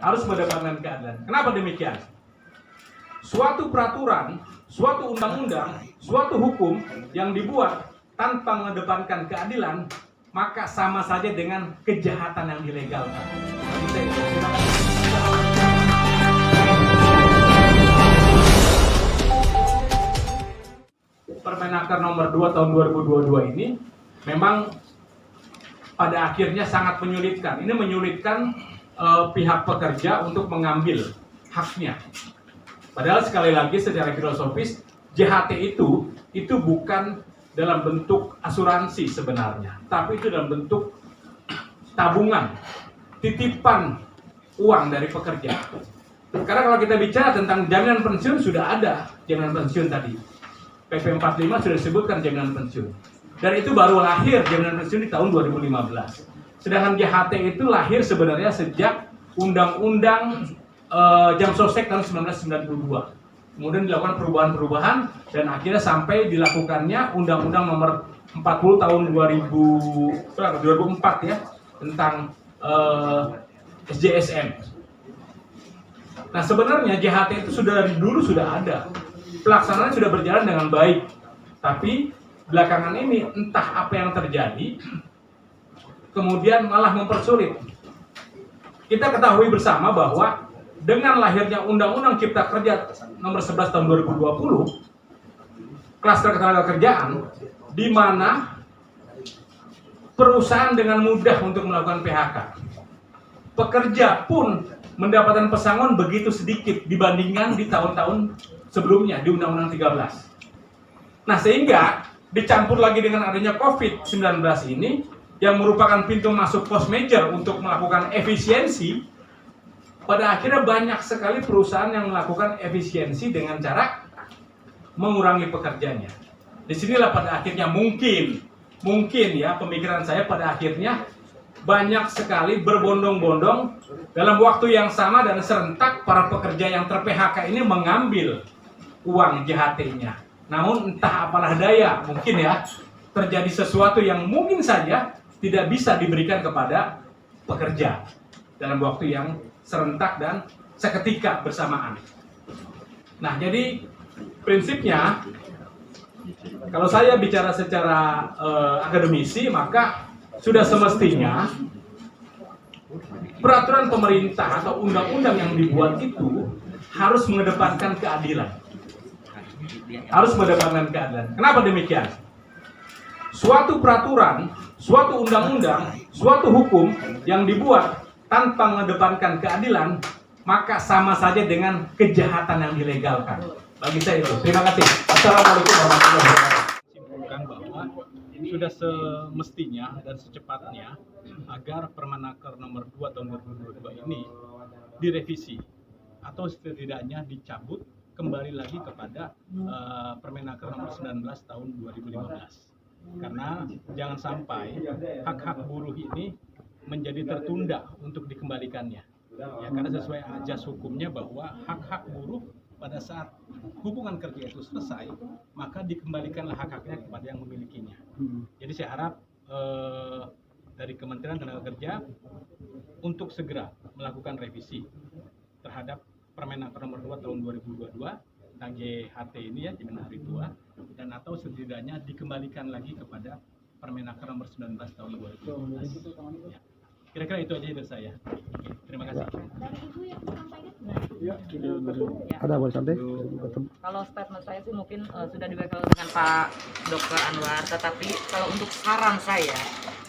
harus mendapatkan keadilan. Kenapa demikian? Suatu peraturan, suatu undang-undang, suatu hukum yang dibuat tanpa mengedepankan keadilan, maka sama saja dengan kejahatan yang dilegalkan. Permenaker nomor 2 tahun 2022 ini memang pada akhirnya sangat menyulitkan. Ini menyulitkan pihak pekerja untuk mengambil haknya. Padahal sekali lagi secara filosofis JHT itu bukan dalam bentuk asuransi sebenarnya, tapi itu dalam bentuk tabungan, titipan uang dari pekerja. Karena kalau kita bicara tentang jaminan pensiun, sudah ada jaminan pensiun tadi. PP 45 sudah disebutkan jaminan pensiun. Dan itu baru lahir jaminan pensiun di tahun 2015. Sedangkan JHT itu lahir sebenarnya sejak Undang-Undang Jam Sostek tahun 1992. Kemudian dilakukan perubahan-perubahan dan akhirnya sampai dilakukannya Undang-Undang nomor 40 tahun 2004 ya, tentang SJSN. Nah sebenarnya JHT itu sudah dari dulu sudah ada. Pelaksanaannya sudah berjalan dengan baik. Tapi belakangan ini entah apa yang terjadi, kemudian malah mempersulit. Kita ketahui bersama bahwa dengan lahirnya Undang-Undang Cipta Kerja nomor 11 tahun 2020, klaster ketenagakerjaan, di mana perusahaan dengan mudah untuk melakukan PHK. Pekerja pun mendapatkan pesangon begitu sedikit dibandingkan di tahun-tahun sebelumnya di Undang-Undang 13. Nah sehingga dicampur lagi dengan adanya COVID-19 ini yang merupakan pintu masuk post major untuk melakukan efisiensi, pada akhirnya banyak sekali perusahaan yang melakukan efisiensi dengan cara mengurangi pekerjanya. Disinilah pada akhirnya mungkin ya pemikiran saya pada akhirnya banyak sekali berbondong-bondong dalam waktu yang sama dan serentak para pekerja yang ter-PHK ini mengambil uang JHT-nya. Namun entah apalah daya, mungkin ya terjadi sesuatu yang mungkin saja tidak bisa diberikan kepada pekerja dalam waktu yang serentak dan seketika bersamaan. Nah, jadi prinsipnya kalau saya bicara secara akademisi, maka sudah semestinya peraturan pemerintah atau undang-undang yang dibuat itu harus mengedepankan keadilan. Harus mendapatkan keadilan. Kenapa demikian? Suatu peraturan, suatu undang-undang, suatu hukum yang dibuat tanpa mengedepankan keadilan, maka sama saja dengan kejahatan yang dilegalkan. Bagi saya itu. Terima kasih. Assalamualaikum warahmatullahi wabarakatuh. Simpulkan bahwa sudah semestinya dan secepatnya agar Permenaker nomor 2 tahun 2022 ini direvisi atau setidaknya dicabut kembali lagi kepada Permenaker nomor 19 tahun 2015. Karena jangan sampai hak-hak buruh ini menjadi tertunda untuk dikembalikannya. Ya, karena sesuai ajas hukumnya bahwa hak-hak buruh pada saat hubungan kerja itu selesai, maka dikembalikanlah hak-haknya kepada yang memilikinya. Jadi saya harap dari Kementerian Tenaga Kerja untuk segera melakukan revisi terhadap Permenaker nomor 2 tahun 2022 tentang JHT ini ya, jaminan hari tua, dan atau setidaknya dikembalikan lagi kepada Permenaker nomor 19 tahun 2015. Ya. Kira-kira itu aja dari saya. Oke, terima kasih. Dari Ibu yang sampaikan Ya. Ada boleh santai? Kalau statement saya sih mungkin sudah diberikan dengan Pak Dr. Anwar, tetapi kalau untuk saran saya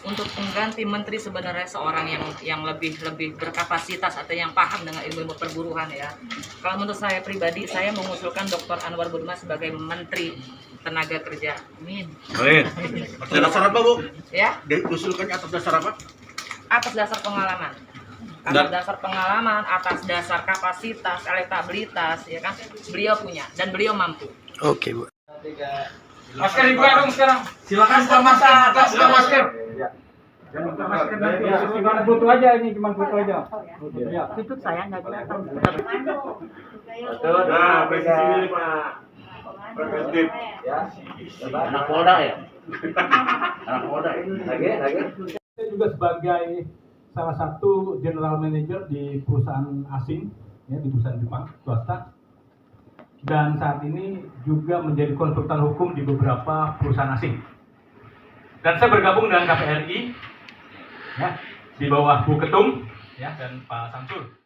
untuk pengganti menteri sebenarnya seorang yang lebih berkapasitas atau yang paham dengan ilmu perburuhan ya. Kalau menurut saya pribadi, saya mengusulkan Dr. Anwar Burma sebagai Menteri Tenaga Kerja. Amin. Baik. Atas dasar apa, Bu? Ya, Diusulkan atas dasar apa? atas dasar pengalaman. Atas dasar pengalaman, atas dasar kapasitas, elektabilitas, ya kan? Beliau punya dan beliau mampu. Oke, Bu. Masker dibuka dong sekarang. Silakan buka masker. Buka masker. Jangan buka masker nanti. Cuma foto aja ini, cuma foto aja. Ya. Tutup saya nggak kelihatan. Nah, presisi ini Pak. Preventif. Anak Polda ya? Anak Polda ya? Saya juga sebagai salah satu general manager di perusahaan asing, ya, di perusahaan Jepang swasta, dan saat ini juga menjadi konsultan hukum di beberapa perusahaan asing. Dan saya bergabung dengan KPRI, ya, di bawah Bu Ketum, ya, dan Pak Samsul.